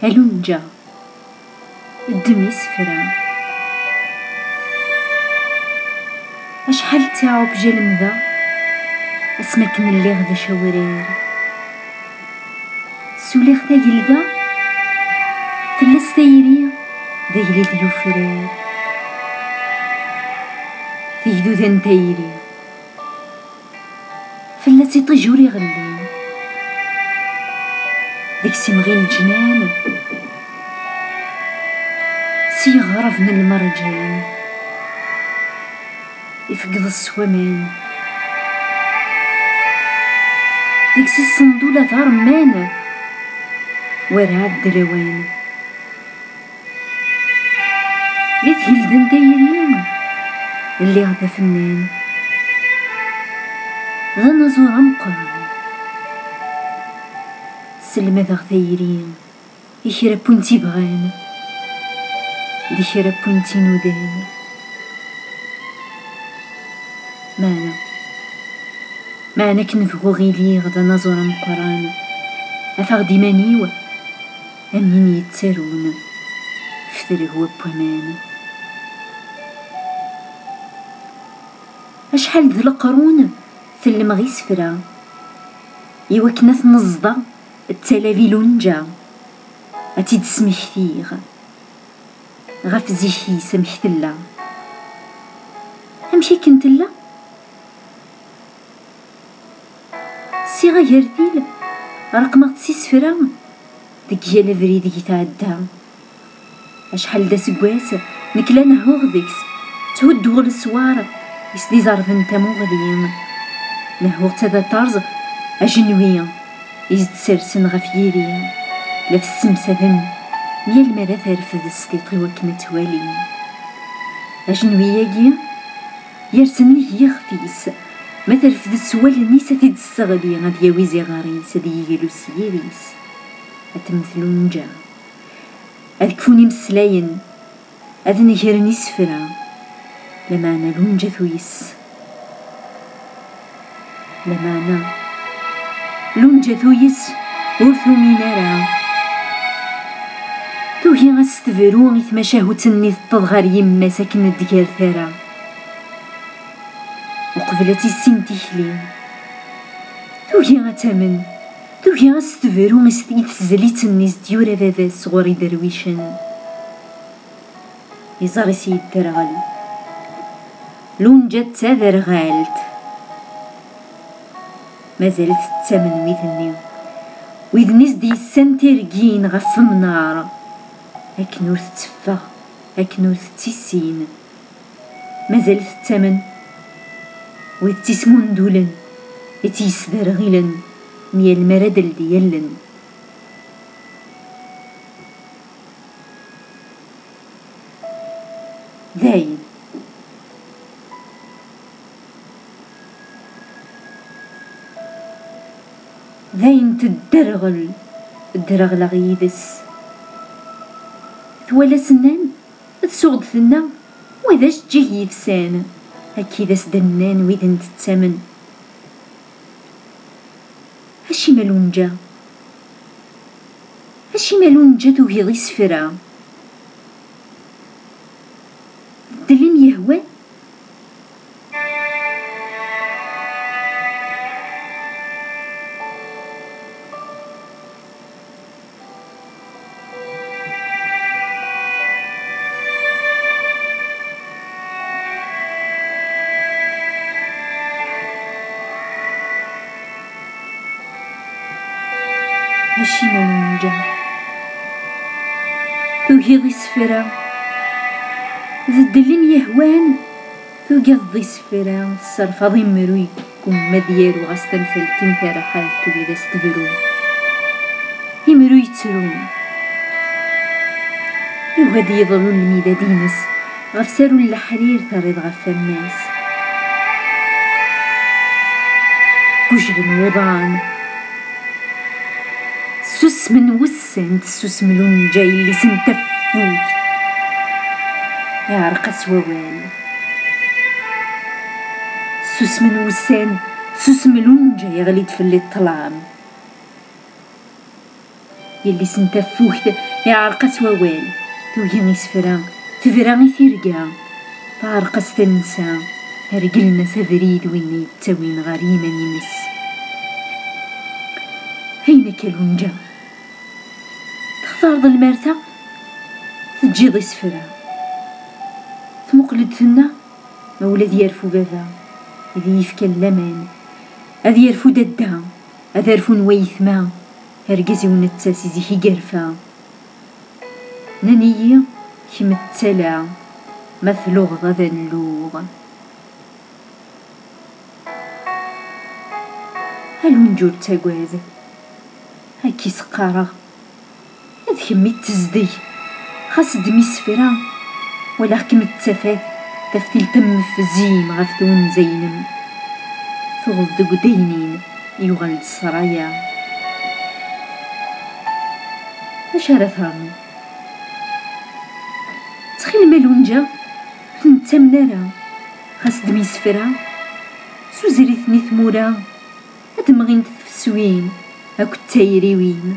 هلونجا الدم يسفرا أشحال تعب جلم ذا أسمك من اللي غدا شورير سولي غدا يلقى تلس تايري ذا يلي ديو فرير تيجدو ذا تايري فلاتي طجوري غلي ديك سيمغي الجنان سيغرف من المرجان يفقد السوامان ديك سي الصندولة ذا رمان ورا الدلوان لي تهلدن دايرين اللي غدا فنان ذا نزور مقرن سلمى ذا غدايرين يكرا بونتي بغان ديكرا بونتي نودان معنا كنفغو غيلي غدا نزور مقران أفاغ ديمانيو أمين يتسارون فتري هو بوامان أشحال ذو القرون ثلم غي سفرا يوكنا تنزضا التلافي لونجا أتيد سميحتيغ غاف زيحي سمحتلا أمشي كنتلا سي غيرديل رقمة سي سفرا ديك هي لفريد يتعدى أشحال دا سكواس نكلا نهوغ ديكس تهدو السوار يسدي زارف نتا مغليم نهوغ تادا طارز أجنوية يزد سرسن غف يريا لف السمسدن ميا المرا ترفد ستيطي وكنا توالي أجنوية جي يرسن يخفيس ما ترفد السوال النيسة تيد الصغلي غاد يويزي غاريس هادي يجلو سيريس أتمثلون جا أذكفوني مسلاين أذ نهرني سفرا لما أنا لونجا ثويس لما أنا لونجا ثويس ورثو مينارا توهي غستفرو غيث ما شاهو تني تضغر يما ساكن الدكار ثارا وقبلتي السين تيحلي توهي غتامن توهي غستفرو غيث تزلي تني ديورا ذا صغوري درويشن يزاري سيد درغل لونجا تادرغالت مازالت تامن ويذني ويذنيز دي السنتيرجين غف منار هاك نور تتفا هاك نور تتسين مازالت تامن ويذ تيسمون دولن يتيسدر غيلن ميا المردل ديالن داين داين تدرغل الدرغل غيدس ثوالا سنان تسوغد ثنا وإذا جيه يفسان هكي ذا سدنان وإذا تتامن هاشي مالونجا هاشي مالونجا توهي غي سفرا دليم يهوى هاشي مالونجا توهي غي سفرا ذا الدليم يهوان توقي ضي سفرا الصرف ضي مروي كم مذيارو غستمثل كم ثارا حالتو إذا استدرو يمرو يترون يوهد يظلو الميدا دينس غفسارو الحرير ثاريض غف الناس كجر وضعان سوس من وسان سوس ملون جاي اللي سنتفوت يعرق سووان سوس من وسان سوس ملون جاي غليت في اللي الطلام يلي سنتفوه يعرقس ووال توجي سفرا تفرا ثيرقا تعرقس تنسى رجلنا سفريد وين يتسوين غريمة ينس هينك الونجا تختار ظل المرتة تجيض سفرا تمقلد ثنا مولد يرفو بابا إذا يفكى اللمان أذي يرفو ددا أذا يرفو نويثما هرقزي ونتساسي زيحي قرفا نانية كيما التسلع مثلوغ غذا اللوغ هل ونجور تاقواز هاكي سقارة هاد كمي تزدي خاص دمي سفرا ولا كم التفات تفتيل تم في الزيم غفتون زينم ثغض قدينين يغل السرايا اش هذا ثرني تخيل مالونجا نتا منارا خاص دمي سفرا سوزريثني ثمورا هاد مغين تفسوين هاكو التايريوين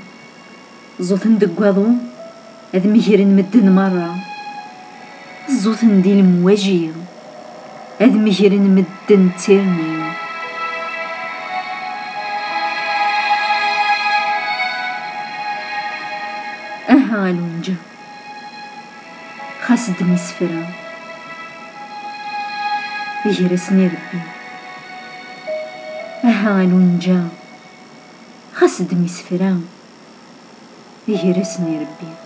زوثن دقواضو هاد مهيرن مدن مرة زوثن دي المواجي هاد مهيرن مدن تيرني اها لونجا خاص دمي سفرا يجرسني ربي اها لونجا خاص دمي سفرا يجرسني ربي